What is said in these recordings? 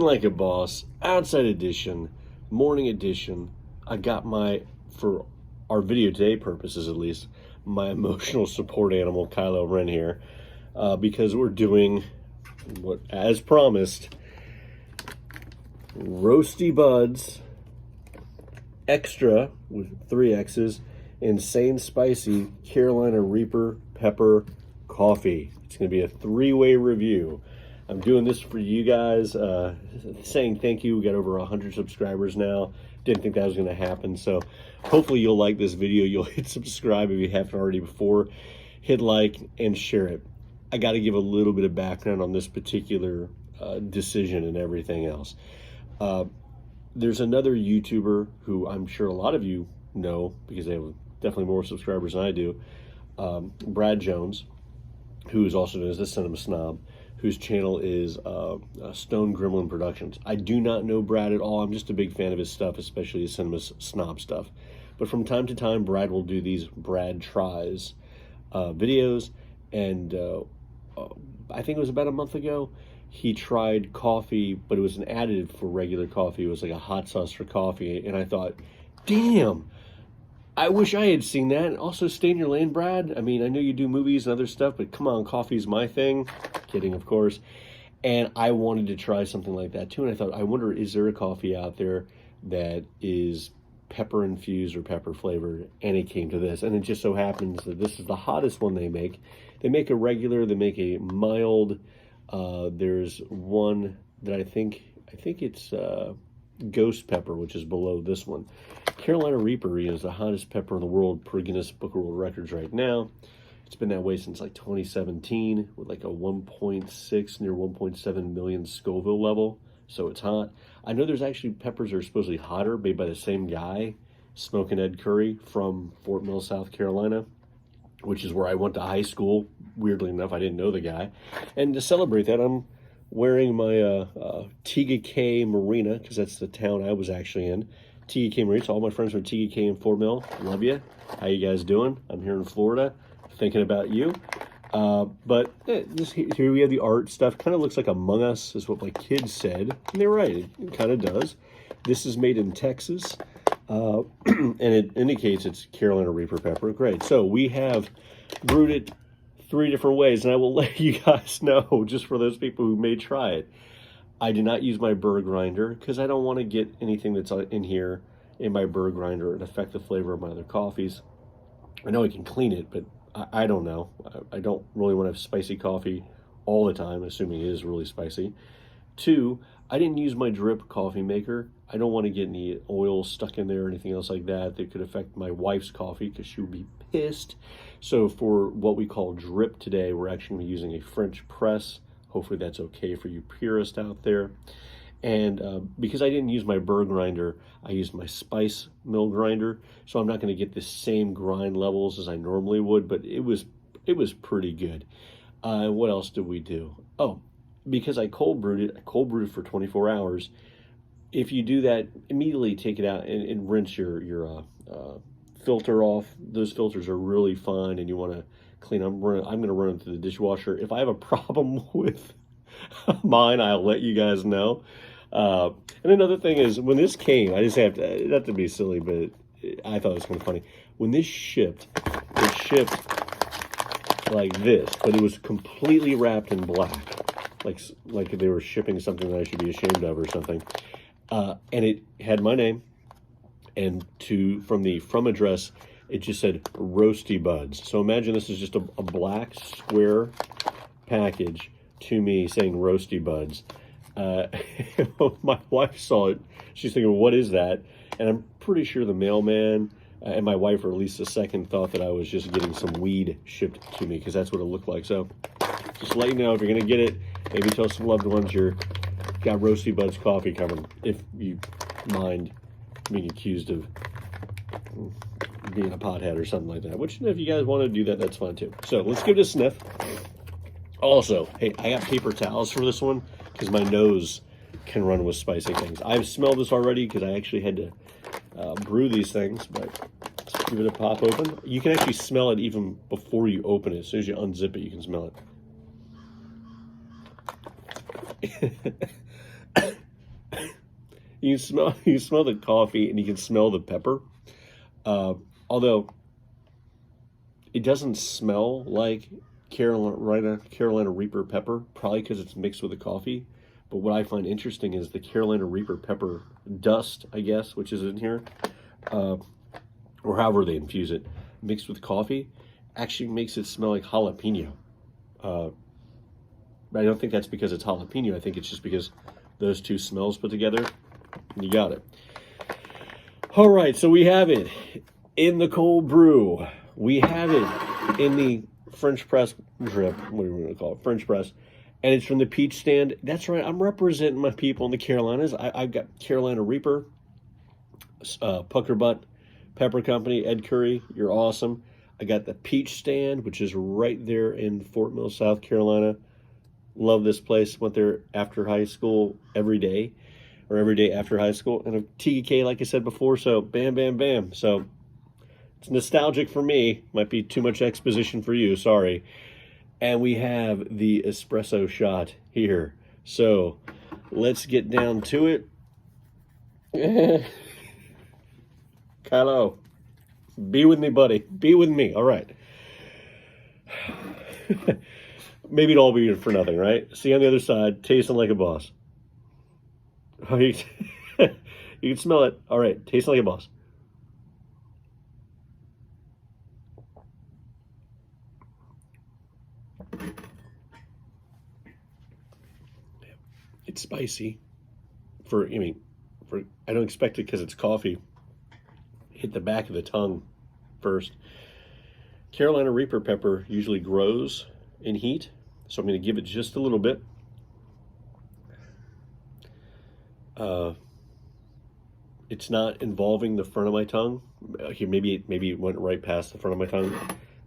Like a boss, outside edition, morning edition. I got my, for our video today purposes at least, my emotional support animal, Kylo Ren here, because we're doing what, as promised, Roasty Buds Extra with 3 X's, insane spicy Carolina Reaper pepper coffee. It's going to be a 3-way review. I'm doing this for you guys, saying thank you. We got over 100 subscribers now. Didn't think that was going to happen. So hopefully you'll like this video. You'll hit subscribe if you haven't already before. Hit like and share it. I got to give a little bit of background on this particular decision and everything else. There's another YouTuber who I'm sure a lot of you know because they have definitely more subscribers than I do, Brad Jones, who is also known as the Cinema Snob, whose channel is Stone Gremlin Productions. I do not know Brad at all. I'm just a big fan of his stuff, especially his Cinema Snob stuff. But from time to time, Brad will do these Brad Tries videos. And I think it was about a month ago, he tried coffee, but it was an additive for regular coffee. It was like a hot sauce for coffee. And I thought, damn, I wish I had seen that. Also, stay in your lane, Brad. I mean, I know you do movies and other stuff, but come on, coffee's my thing. Kidding, of course. And I wanted to try something like that too. And I thought, I wonder, is there a coffee out there that is pepper infused or pepper flavored? And it came to this. And it just so happens that this is the hottest one they make. They make a regular, they make a mild. There's one that I think it's Ghost Pepper, which is below this one. Carolina Reaper is the hottest pepper in the world per Guinness Book of World Records right now. It's been that way since like 2017 with like a 1.6 near 1.7 million Scoville level. So it's hot. I know there's actually peppers that are supposedly hotter, made by the same guy, Smokin' Ed Curry from Fort Mill, South Carolina, which is where I went to high school. Weirdly enough, I didn't know the guy. And to celebrate that, I'm wearing my TGK Marina, because that's the town I was actually in. TGK Marina, so all my friends from TGK in Fort Mill, love you. How you guys doing? I'm here in Florida, thinking about you. Here we have the art stuff. Kind of looks like Among Us, is what my kids said. And they're right, it kind of does. This is made in Texas, and it indicates it's Carolina Reaper pepper. Great. So we have brewed it 3 different ways, and I will let you guys know, just for those people who may try it. I did not use my burr grinder because I don't want to get anything that's in here in my burr grinder and affect the flavor of my other coffees. I know I can clean it, but I don't know. I don't really want to have spicy coffee all the time, assuming it is really spicy. 2, I didn't use my drip coffee maker. I don't want to get any oil stuck in there or anything else like that that could affect my wife's coffee because she would be pissed. So for what we call drip today, we're actually using a French press. Hopefully that's okay for you purists out there. And because I didn't use my burr grinder, I used my spice mill grinder. So I'm not going to get the same grind levels as I normally would, but it was pretty good. What else did we do? Oh, because I cold brewed it for 24 hours. If you do that, immediately take it out and rinse your filter off. Those filters are really fine, and you want to clean them. I'm going to run them through the dishwasher. If I have a problem with mine, I'll let you guys know. And another thing is, when this came, I just have to, not to be silly, but I thought it was kind of funny. When this shipped, it shipped like this, but it was completely wrapped in black, like they were shipping something that I should be ashamed of or something. And it had my name, and from the address, it just said Roasty Buds. So imagine this is just a black square package to me saying Roasty Buds. My wife saw it. She's thinking, what is that? And I'm pretty sure the mailman and my wife, or at least a second, thought that I was just getting some weed shipped to me, because that's what it looked like. So just let you know, if you're going to get it, maybe tell some loved ones you're got Roasty Buds coffee coming, if you mind being accused of being a pothead or something like that. Which, if you guys want to do that, that's fine too. So let's give it a sniff. Also, hey, I got paper towels for this one because my nose can run with spicy things. I've smelled this already because I actually had to brew these things, but let's give it a pop open. You can actually smell it even before you open it. As soon as you unzip it, you can smell it. you smell the coffee and you can smell the pepper. Although it doesn't smell like Carolina Reaper pepper, probably because it's mixed with the coffee. But what I find interesting is the Carolina Reaper pepper dust, I guess, which is in here, or however they infuse it, mixed with coffee, actually makes it smell like jalapeno. But I don't think that's because it's jalapeno. I think it's just because those two smells put together. You got it. All right, so we have it in the cold brew. We have it in the French press drip. What are we going to call it? French press. And it's from the Peach Stand. That's right. I'm representing my people in the Carolinas. I've got Carolina Reaper, Pucker Butt Pepper Company, Ed Curry. You're awesome. I got the Peach Stand, which is right there in Fort Mill, South Carolina. Love this place. Went there after high school every day, or every day after high school. And a TK, like I said before, so bam, bam, bam. So it's nostalgic for me. Might be too much exposition for you, sorry. And we have the espresso shot here. So let's get down to it. Kylo, be with me, buddy. Be with me. All right. Maybe it'll all be for nothing, right? See you on the other side, tasting like a boss. Oh, you can smell it. All right, tasting like a boss. It's spicy. I don't expect it because it's coffee. Hit the back of the tongue first. Carolina Reaper pepper usually grows in heat, so I'm going to give it just a little bit. It's not involving the front of my tongue. Here, maybe it went right past the front of my tongue.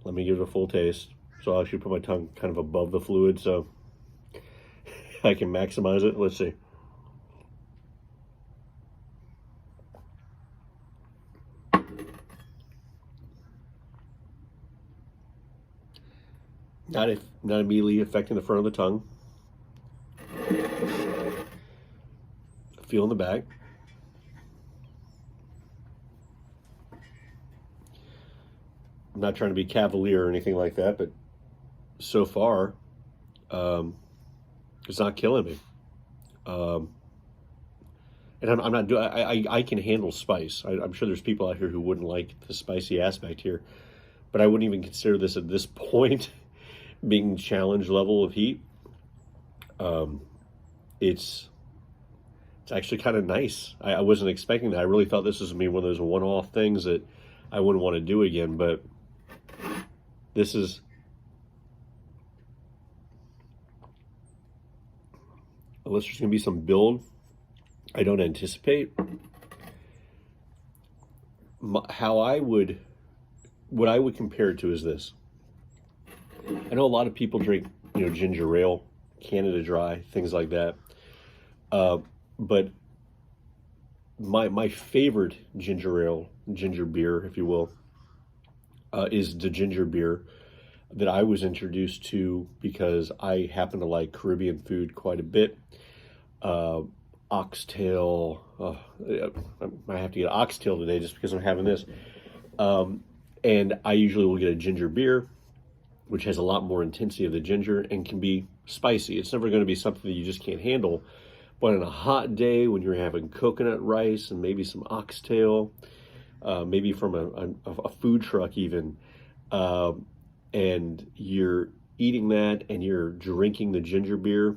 Let me give it a full taste. So I'll actually put my tongue kind of above the fluid so I can maximize it. Let's see. Not immediately affecting the front of the tongue. Feel in the back. I'm not trying to be cavalier or anything like that, but so far, it's not killing me. And I'm not doing. I can handle spice. I'm sure there's people out here who wouldn't like the spicy aspect here, but I wouldn't even consider this at this point being challenge level of heat. It's actually kind of nice. I wasn't expecting that. I really thought this was gonna be one of those one-off things that I wouldn't want to do again, but this is unless there's gonna be some build I don't anticipate. What I would compare it to is this. I know a lot of people drink, ginger ale, Canada Dry, things like that. But my favorite ginger beer, if you will, is the ginger beer that I was introduced to because I happen to like Caribbean food quite a bit. Oxtail, I have to get oxtail today just because I'm having this. And I usually will get a ginger beer, which has a lot more intensity of the ginger and can be spicy. It's never going to be something that you just can't handle. But on a hot day when you're having coconut rice and maybe some oxtail, maybe from a food truck even, and you're eating that and you're drinking the ginger beer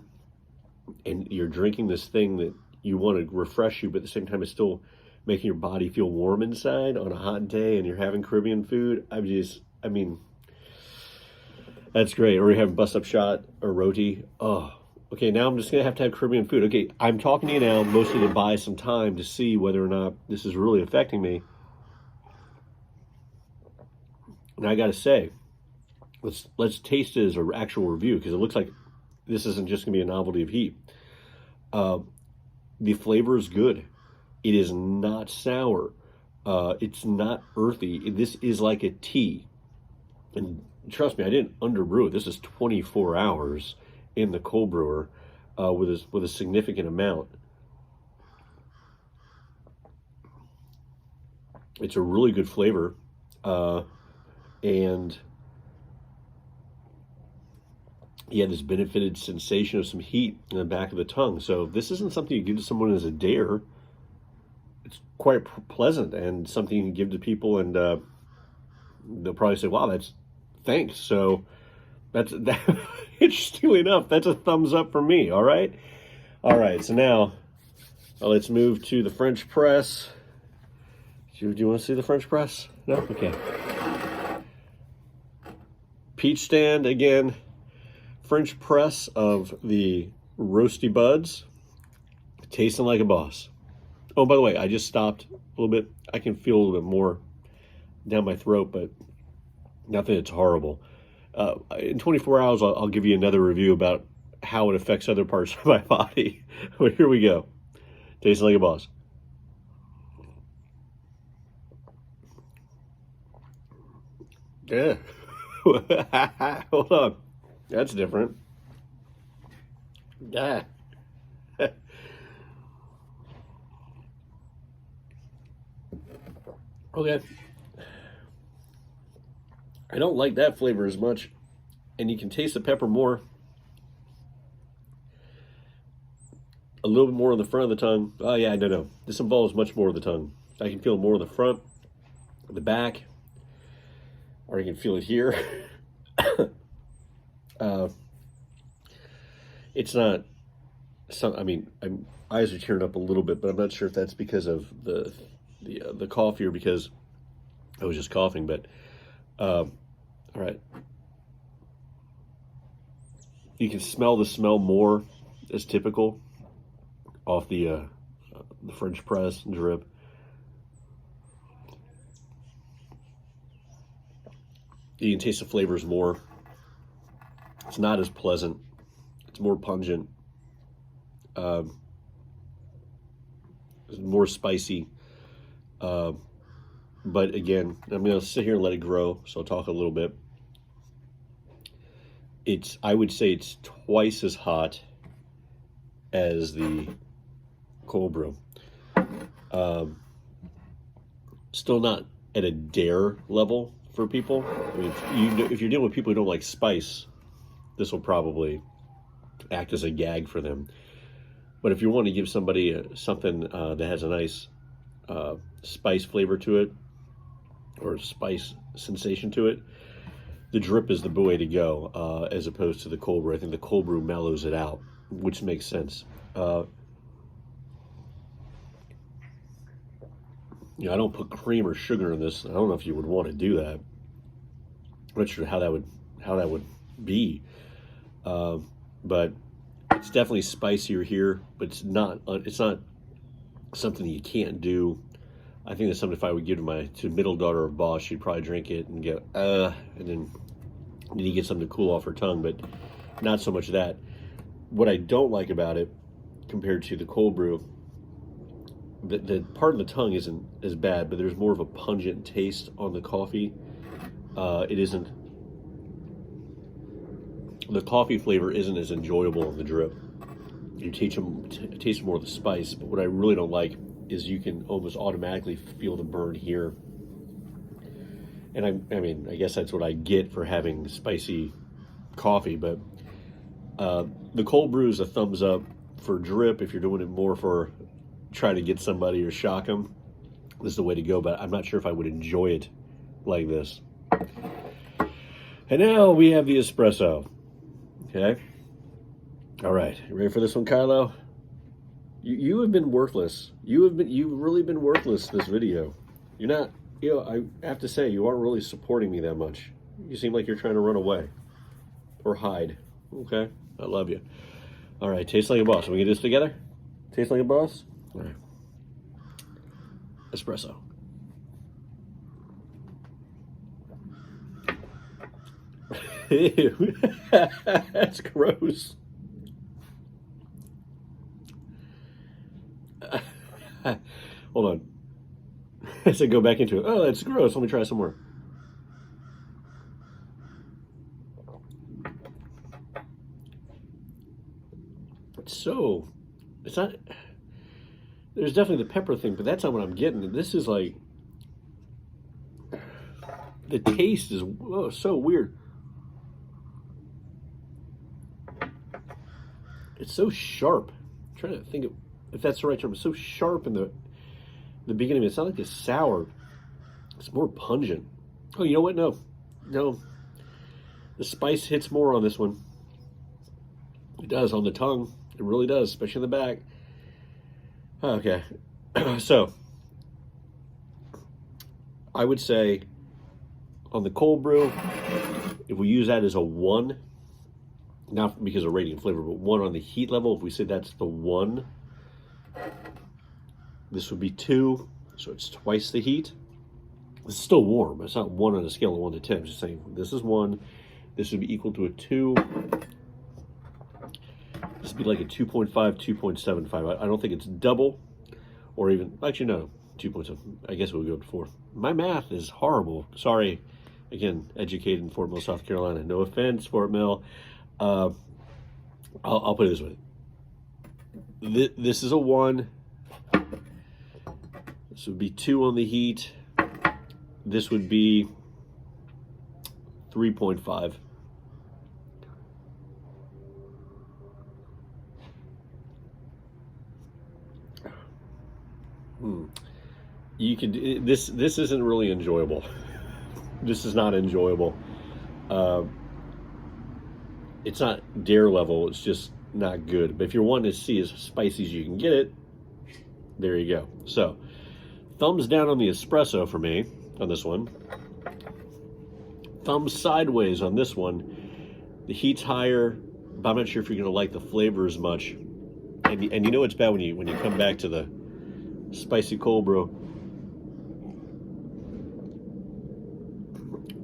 and you're drinking this thing that you want to refresh you, but at the same time it's still making your body feel warm inside on a hot day and you're having Caribbean food, that's great. Or you have bust up shot or roti. Oh, okay, now I'm just going to have Caribbean food. Okay, I'm talking to you now mostly to buy some time to see whether or not this is really affecting me. And I got to say, let's taste it as an actual review because it looks like this isn't just going to be a novelty of heat. The flavor is good. It is not sour. It's not earthy. This is like a tea. And trust me, I didn't underbrew it. This is 24 hours in the cold brewer with a significant amount. It's a really good flavor, and you have this benefited sensation of some heat in the back of the tongue. So if this isn't something you give to someone as a dare, it's quite pleasant and something you can give to people, and they'll probably say, "Wow, that's thanks." So that's that. Interestingly enough, that's a thumbs up for me. All right. So now let's move to the French press. Do you want to see the French press? No? Okay. Peach stand again. French press of the Roasty buds. Tasting like a boss. Oh, by the way, I just stopped a little bit. I can feel a little bit more down my throat, but nothing that's horrible. In 24 hours, I'll give you another review about how it affects other parts of my body. But here we go. Tasting like a boss. Yeah. Hold on. That's different. Yeah. Okay. I don't like that flavor as much, and you can taste the pepper more. A little bit more on the front of the tongue. Oh yeah, no. This involves much more of the tongue. I can feel more on the front, the back, or you can feel it here. It's not. I mean, my eyes are tearing up a little bit, but I'm not sure if that's because of the coffee or because I was just coughing. But all right, you can smell the smell more as typical off the French press drip. You can taste the flavors more. It's not as pleasant. It's more pungent. It's more spicy. But again, I'm going to sit here and let it grow, so I'll talk a little bit. I would say it's twice as hot as the cold brew. Still not at a dare level for people. I mean, if you're dealing with people who don't like spice, this will probably act as a gag for them. But if you want to give somebody something that has a nice spice flavor to it, or spice sensation to it, the drip is the way to go, as opposed to the cold brew. I think the cold brew mellows it out, which makes sense. I don't put cream or sugar in this. I don't know if you would want to do that. I'm not sure how that would be, but it's definitely spicier here. But it's not something you can't do. I think that's something if I would give to middle daughter of boss, she'd probably drink it and go and then you get something to cool off her tongue. But not so much that. What I don't like about it compared to the cold brew, the part of the tongue isn't as bad, but there's more of a pungent taste on the coffee. It isn't. The coffee flavor isn't as enjoyable in the drip. You taste more of the spice, but what I really don't like is you can almost automatically feel the burn here. And I mean, I guess that's what I get for having spicy coffee, but the cold brew is a thumbs up for drip. If you're doing it more for trying to get somebody or shock them, this is the way to go, but I'm not sure if I would enjoy it like this. And now we have the espresso. Okay. All right. You ready for this one, Kylo? You have been worthless. You've really been worthless this video. You're not, I have to say, you aren't really supporting me that much. You seem like you're trying to run away or hide. Okay. I love you. All right. Taste like a boss. Can we get this together? Taste like a boss? All right. Espresso. Ew. That's gross. Hold on. I said go back into it. Oh, that's gross. Let me try some more. It's not, there's definitely the pepper thing, but that's not what I'm getting. This is like, the taste is so weird. It's so sharp. I'm trying to think if that's the right term. It's so sharp in the beginning. It's not like it's sour. It's more pungent. Oh, you know what? No. The spice hits more on this one. It does on the tongue. It really does, especially in the back. Okay. So, I would say on the cold brew, if we use that as a 1, not because of rating flavor, but 1 on the heat level, if we say that's the 1, this would be 2, so it's twice the heat. It's still warm. It's not 1 on a scale of 1 to 10. I'm just saying this is 1. This would be equal to a 2. This would be like a 2.5, 2.75. I don't think it's double, or even, actually no, 2.7. I guess it would go to 4. My math is horrible. Sorry. Again, educated in Fort Mill, South Carolina. No offense, Fort Mill. I'll put it this way. This is a 1. This would be 2 on the heat. This would be 3.5. You could this isn't really enjoyable. This is not enjoyable. It's not dare level. It's just not good. But if you're wanting to see as spicy as you can get it, there you go. So, thumbs down on the espresso for me on this one. Thumbs sideways on this one. The heat's higher, but I'm not sure if you're going to like the flavor as much. And you know it's bad when you come back to the spicy cold brew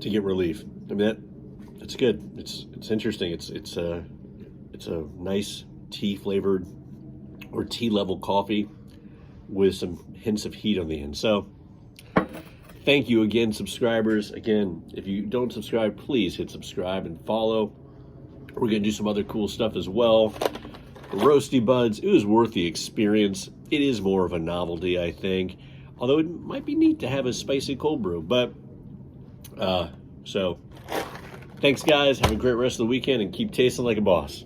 to get relief. I mean it's good. It's interesting. It's a nice tea flavored or tea level coffee with some hints of heat on the end. So thank you again, subscribers. Again, if you don't subscribe, please hit subscribe and follow. We're gonna do some other cool stuff as well. The Roasty Buds, it was worth the experience. It is more of a novelty, I think. Although it might be neat to have a spicy cold brew. But, so, thanks guys. Have a great rest of the weekend and keep tasting like a boss.